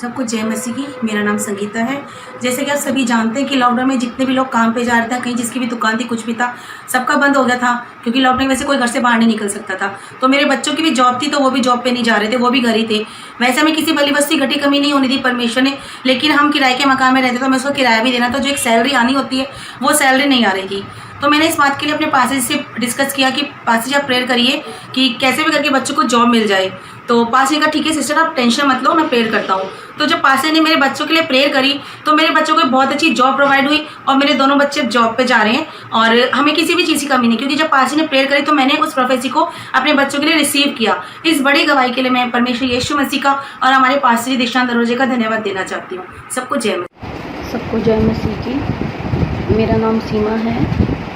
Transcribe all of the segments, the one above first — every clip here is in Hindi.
सबको जय मसीह की। मेरा नाम संगीता है। जैसे कि आप सभी जानते हैं कि लॉकडाउन में जितने भी लोग काम पे जा रहे थे, कहीं जिसकी भी दुकान थी, कुछ भी था, सबका बंद हो गया था, क्योंकि लॉकडाउन में से कोई घर से बाहर नहीं निकल सकता था। तो मेरे बच्चों की भी जॉब थी, तो वो भी जॉब पे नहीं जा रहे थे, वो भी घर ही थे। वैसे हमें किसी बली बस्ती घटी कमी नहीं होनी थी परमेश्वर ने, लेकिन हम किराए के मकान में रहते तो हमें उसको किराया भी देना था। जो एक सैलरी आनी होती है, वो सैलरी नहीं आ रही थी। तो मैंने इस बात के लिए अपने पास्टर से डिस्कस किया कि पास्टर जी आप प्रेयर करिए कि कैसे भी करके बच्चों को जॉब मिल जाए। तो पास्टर जी का ठीक है सिस्टर, आप टेंशन मत लो, मैं प्रेयर करता हूँ। तो जब पास्टर ने मेरे बच्चों के लिए प्रेयर करी, तो मेरे बच्चों को बहुत अच्छी जॉब प्रोवाइड हुई और मेरे दोनों बच्चे जॉब पे जा रहे हैं और हमें किसी भी चीज़ की कमी नहीं, क्योंकि जब पास्टर ने प्रेयर करी तो मैंने उस प्रोफेसी को अपने बच्चों के लिए रिसीव किया। इस बड़ी गवाही के लिए मैं परमेश्वर यीशु मसीह का और हमारे पास्टर जी दीक्षांत दरवाजे का धन्यवाद देना चाहती हूँ। सबको जय मसीह। सबको जय मसीह की। मेरा नाम सीमा है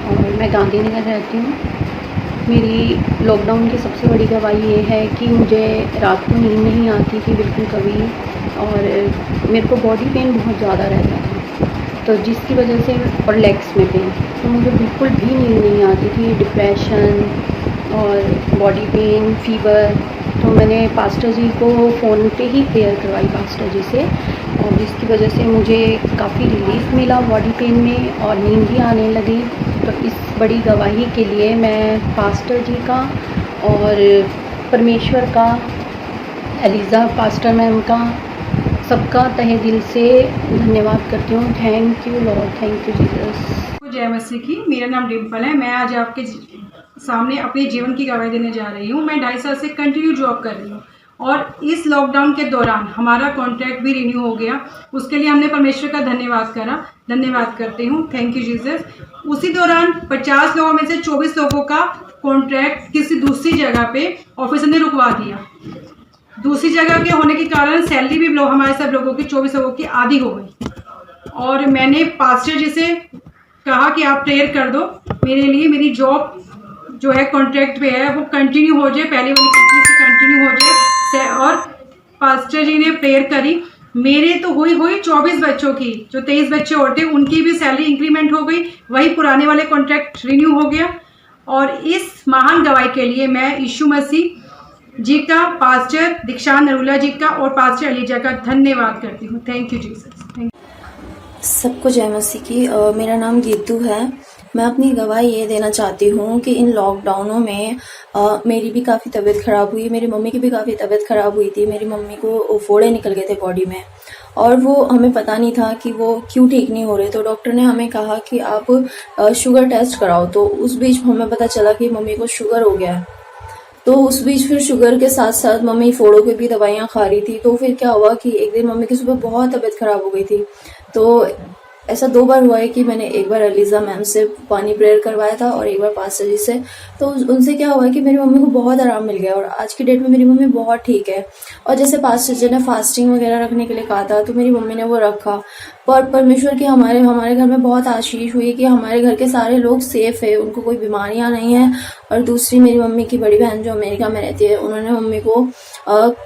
और मैं गांधीनगर रहती हूँ। मेरी लॉकडाउन की सबसे बड़ी गवाही ये है कि मुझे रात को नींद नहीं आती थी बिल्कुल कभी, और मेरे को बॉडी पेन बहुत ज़्यादा रहता था, तो जिसकी वजह से, और लेग्स में पेन, तो मुझे बिल्कुल भी नींद नहीं आती थी। डिप्रेशन और बॉडी पेन, फीवर। तो मैंने पास्टर जी को फ़ोन पे ही प्रेयर करवाई पास्टर जी से, और जिसकी वजह से मुझे काफ़ी रिलीफ मिला बॉडी पेन में और नींद भी आने लगी। तो इस बड़ी गवाही के लिए मैं पास्टर जी का और परमेश्वर का, एलिज़ा पास्टर मैम का, सबका तहे दिल से धन्यवाद करती हूँ। Thank you Lord, thank you Jesus. जय मसीह की। मेरा नाम डिम्पल है। मैं आज आपके सामने अपने जीवन की गवाही देने जा रही हूँ। मैं 2.5 साल से कंटिन्यू जॉब कर रही हूँ और इस लॉकडाउन के दौरान हमारा कॉन्ट्रैक्ट भी रिन्यू हो गया। उसके लिए हमने परमेश्वर का धन्यवाद करती हूँ। Thank you Jesus. उसी दौरान 50 लोगों में से 24 लोगों का कॉन्ट्रैक्ट किसी दूसरी जगह पे ऑफिसर ने रुकवा दिया। दूसरी जगह के होने के कारण सैलरी भी हमारे सब लोगों की 24 लोगों की आधी हो गई। और मैंने पास्टर जी से कहा कि आप प्रेयर कर दो मेरे लिए, मेरी जॉब जो है कॉन्ट्रैक्ट पे है वो कंटिन्यू हो जाए, पहले वाली कंपनी से कंटिन्यू हो जाए। और पास्टर जी ने प्रेयर करी। मेरे तो हुई 24 बच्चों की, जो 23 बच्चे और थे उनकी भी सैलरी इंक्रीमेंट हो गई, वही पुराने वाले कॉन्ट्रैक्ट रिन्यू हो गया। और इस महान गवाही के लिए मैं यीशु मसीह जी का, पास्टर दीक्षांत नरूला जी का और पास्टर एलिजा का धन्यवाद करती हूँ। Thank you Jesus. सबको जय मसीह की। मेरा नाम गीतू है। मैं अपनी गवाही ये देना चाहती हूँ कि इन लॉकडाउनों में मेरी भी काफ़ी तबीयत ख़राब हुई, मेरी मम्मी की भी काफ़ी तबीयत ख़राब हुई थी। मेरी मम्मी को फोड़े निकल गए थे बॉडी में और वो हमें पता नहीं था कि वो क्यों ठीक नहीं हो रहे। तो डॉक्टर ने हमें कहा कि आप शुगर टेस्ट कराओ। तो उस बीच हमें पता चला कि मम्मी को शुगर हो गया है। तो उस बीच फिर शुगर के साथ साथ मम्मी फोड़ों की भी दवाइयाँ खा रही थी। तो फिर क्या हुआ कि एक दिन मम्मी की सुबह बहुत तबीयत ख़राब हो गई थी। तो ऐसा 2 बार हुआ है कि मैंने एक बार एलिज़ा मैम से पानी प्रेयर करवाया था और एक बार पास्टर जी से। तो उनसे क्या हुआ है कि मेरी मम्मी को बहुत आराम मिल गया और आज की डेट में मेरी मम्मी बहुत ठीक है। और जैसे पास्टर जी ने फास्टिंग वगैरह रखने के लिए कहा था तो मेरी मम्मी ने वो रखा। पर परमेश्वर की हमारे घर में बहुत आशीष हुई कि हमारे घर के सारे लोग सेफ है, उनको कोई बीमारियां नहीं है। और दूसरी मेरी मम्मी की बड़ी बहन जो अमेरिका में रहती है, उन्होंने मम्मी को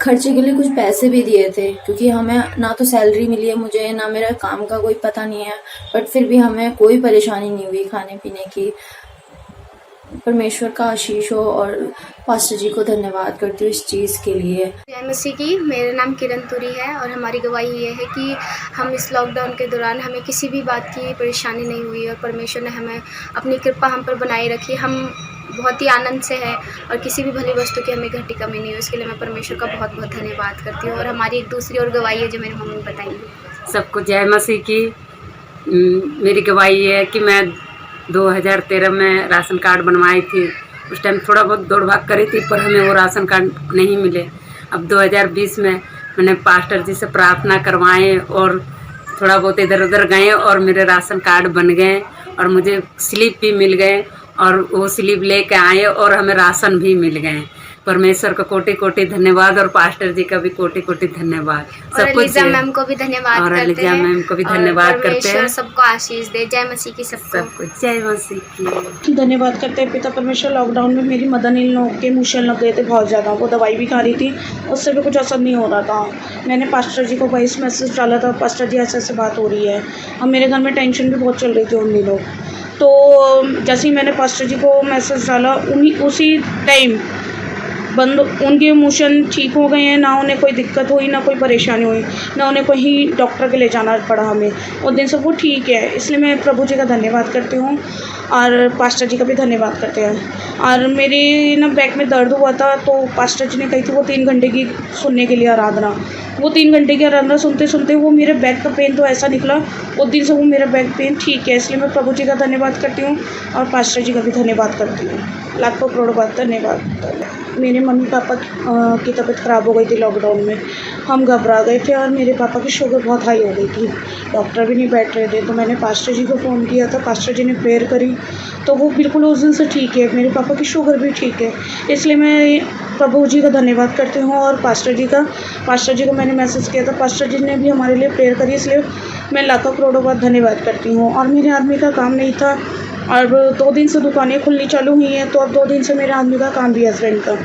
खर्चे के लिए कुछ पैसे भी दिए थे, क्योंकि हमें ना तो सैलरी मिली है मुझे, ना मेरा काम का कोई पता नहीं है, बट फिर भी हमें कोई परेशानी नहीं हुई खाने पीने की। परमेश्वर का आशीष हो और पास्टर जी को धन्यवाद करती हूँ इस चीज़ के लिए। जय मसीह की। मेरा नाम किरण तुरी है और हमारी गवाही ये है कि हम इस लॉकडाउन के दौरान हमें किसी भी बात की परेशानी नहीं हुई और परमेश्वर ने हमें अपनी कृपा हम पर बनाए रखी। हम बहुत ही आनंद से है और किसी भी भली वस्तु की हमें घटी कमी नहीं हुई। उसके लिए मैं परमेश्वर का बहुत बहुत धन्यवाद करती हूँ। और हमारी एक दूसरी और गवाही है जो मेरी मम्मी बताएंगी। सबको जय मसीह की। मेरी गवाही ये है कि मैं 2013 में राशन कार्ड बनवाई थी। उस टाइम थोड़ा बहुत दौड़ भाग करी थी, पर हमें वो राशन कार्ड नहीं मिले। अब 2020 में मैंने पास्टर जी से प्रार्थना करवाए और थोड़ा बहुत इधर उधर गए और मेरे राशन कार्ड बन गए और मुझे स्लिप भी मिल गए और वो स्लिप लेके आए और हमें राशन भी मिल गए। परमेश्वर का कोटि कोटि धन्यवाद और पास्टर जी का भी कोटि कोटि धन्यवाद। और एलिज़ा मैम को भी धन्यवाद और करते एलिज़ा मैम को भी धन्यवाद करते हैं। सबको आशीष दे। जय मसीह की। सबको जय मसीह की। धन्यवाद करते हैं पिता परमेश्वर। लॉकडाउन में मेरी मदर इन लोगों के मुश्किल लग गए थे बहुत ज़्यादा, वो दवाई भी खा रही थी, उससे भी कुछ असर नहीं हो रहा था। मैंने पास्टर जी को वॉइस मैसेज डाला था, पास्टर जी ऐसे बात हो रही है। अब मेरे घर में टेंशन भी बहुत चल रही थी उन दिनों। तो जैसे ही मैंने पास्टर जी को मैसेज डाला उसी टाइम बंद, उनके मोशन ठीक हो गए हैं, ना उन्हें कोई दिक्कत हुई, ना कोई परेशानी हुई, ना उन्हें कहीं डॉक्टर के ले जाना पड़ा हमें। और दिन से वो ठीक है, इसलिए मैं प्रभु जी का धन्यवाद करती हूँ और पास्टर जी का भी धन्यवाद करते हैं। और मेरे ना बैक में दर्द हुआ था, तो पास्टर जी ने कही थी वो 3 घंटे की सुनने के लिए आराधना। वो 3 घंटे की आराधना सुनते सुनते वो मेरे बैक का पेन तो ऐसा निकला, उस दिन से वो मेरा बैक पेन ठीक है। इसलिए मैं प्रभु जी का धन्यवाद करती हूँ और पास्टर जी का भी धन्यवाद करती हूँ। लाखों करोड़ों बार धन्यवाद। मेरे मम्मी पापा की तबीयत ख़राब हो गई थी लॉकडाउन में, हम घबरा गए थे और मेरे पापा की शुगर बहुत हाई हो गई थी, डॉक्टर भी नहीं बैठ रहे थे। तो मैंने पास्टर जी को फ़ोन किया था, पास्टर जी ने प्रेयर करी तो वो बिल्कुल उस दिन से ठीक है, मेरे पापा की शुगर भी ठीक है। इसलिए मैं प्रभु जी का धन्यवाद करती हूँ और पास्टर जी को मैंने मैसेज किया था, पास्टर जी ने भी हमारे लिए प्रेयर करी, इसलिए मैं लाखों करोड़ों बार धन्यवाद करती हूँ। और मेरे आदमी का काम नहीं था और 2 दिन से दुकानें खुलनी चालू हुई हैं, तो अब 2 दिन से मेरे आदमी का काम भी हस्बैंड का,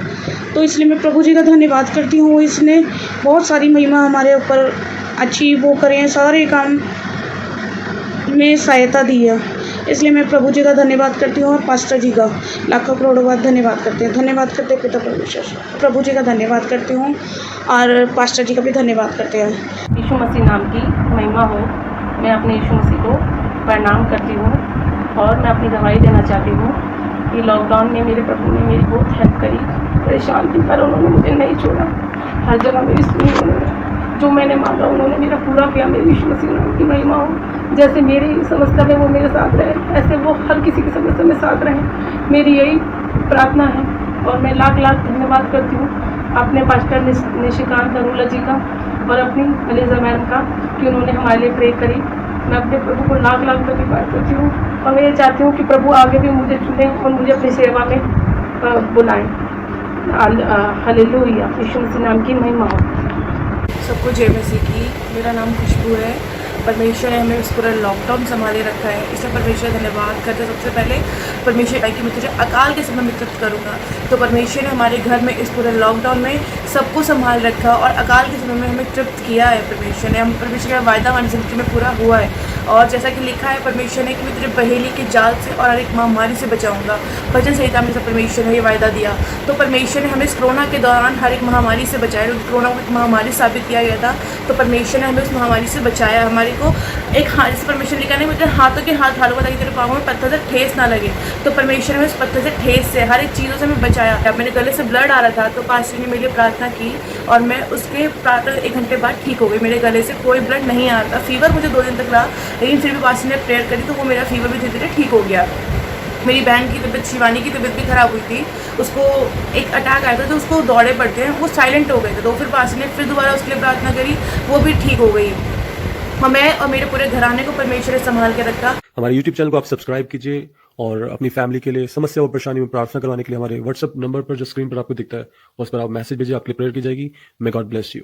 तो इसलिए मैं प्रभु जी का धन्यवाद करती हूँ। इसने बहुत सारी महिमा हमारे ऊपर अच्छी वो करें, सारे काम में सहायता दी है, इसलिए मैं प्रभु जी का धन्यवाद करती हूँ और पास्टर जी का लाखों करोड़ों बार धन्यवाद करते हैं। धन्यवाद करते हैं पिता परमेश्वर, प्रभु जी का धन्यवाद करती हूँ और पास्टर जी का भी धन्यवाद करते हैं। यीशु मसीह नाम की महिमा हो। मैं अपने यीशु मसीह को प्रणाम करती हूँ और मैं अपनी गवाही देना चाहती हूँ कि लॉकडाउन में मेरे प्रभु ने मेरी बहुत हेल्प करी, परेशान थी पर उन्होंने मुझे नहीं छोड़ा, हर जगह मेरी सुनी उन्होंने, जो मैंने मांगा उन्होंने मेरा पूरा किया। मेरी यीशु मसीह नाम की महिमा हो। जैसे मेरी समस्या में वो मेरे साथ रहे, ऐसे वो हर किसी की समस्या में साथ रहे, मेरी यही प्रार्थना है। और मैं लाख लाख धन्यवाद करती हूँ अपने पास्टर निशिकांत अरोला जी का और अपनी अलीजा मैडम का कि उन्होंने हमारे लिए प्रे करी। मैं अपने प्रभु को लाख लाख धन्यवाद करती हूँ और मैं ये चाहती हूँ कि प्रभु आगे भी मुझे चुने और मुझे अपनी सेवा में बुलाएं। हालेलुया, यीशु मसीह नाम की महिमा हो। सबको जय मसीह की। मेरा नाम खुशबू है। परमेश्वर ने हमें उस पूरा लॉकडाउन संभाले रखा है, इसलिए परमेश्वर धन्यवाद करते। सबसे पहले परमेश्वर कि मैं तुझे अकाल के समय में तृप्त करूँगा। तो परमेश्वर ने हमारे घर में इस पूरे लॉकडाउन में सबको संभाल रखा और अकाल के समय में हमें तृप्त किया है। परमेश्वर ने, हम परमेश्वर का वायदा हमारी ज़िंदगी में पूरा हुआ है। और जैसा कि लिखा है परमेश्वर ने कि मैं तुझे बहेली के जाल से और हर एक महामारी से बचाऊँगा। भजन संहिता में से परमेश्वर ने ये वायदा दिया। तो परमेश्वर ने हमें इस कोरोना के दौरान हर एक महामारी से बचाया, क्योंकि कोरोना को एक महामारी साबित किया गया था। तो परमेश्वर ने हमें उस महामारी से बचाया। हमारे को एक हाथ, जैसे परमेश्वर लिखा नहीं, मुझे हाथों के हाथ हारूंगा ताकि तेरे पाँव में पत्थर से ठेस ना लगे। तो परमेश्वर ने उस पत्थर से ठेस से हर एक चीज़ों से हमें बचाया। मेरे गले से ब्लड आ रहा था तो पास्टर ने मेरे लिए प्रार्थना की और मैं उसके प्रार्थना 1 घंटे बाद ठीक हो गई। मेरे गले से कोई ब्लड नहीं आ रहा था। फीवर मुझे 2 दिन तक रहा, लेकिन फिर भी पास्टर ने प्रेयर करी तो वो मेरा फीवर भी धीरे धीरे ठीक हो गया। मेरी बहन की तबीयत, शिवानी की तबीयत भी ख़राब हुई थी, उसको एक अटैक आया था तो उसको दौड़े पड़ते हैं, वो साइलेंट हो गए थे। तो फिर पास्टर ने फिर दोबारा उसके लिए प्रार्थना करी, वो भी ठीक हो गई। मैं और मेरे पूरे घराने को परमेश्वर ने संभाल के रखा। हमारे YouTube चैनल को आप सब्सक्राइब कीजिए और अपनी फैमिली के लिए समस्या और परेशानी में प्रार्थना करवाने के लिए हमारे व्हाट्सएप नंबर पर जो स्क्रीन पर आपको दिखता है उस पर आप मैसेज भेजिए, आपके लिए प्रेयर की जाएगी। May God bless you.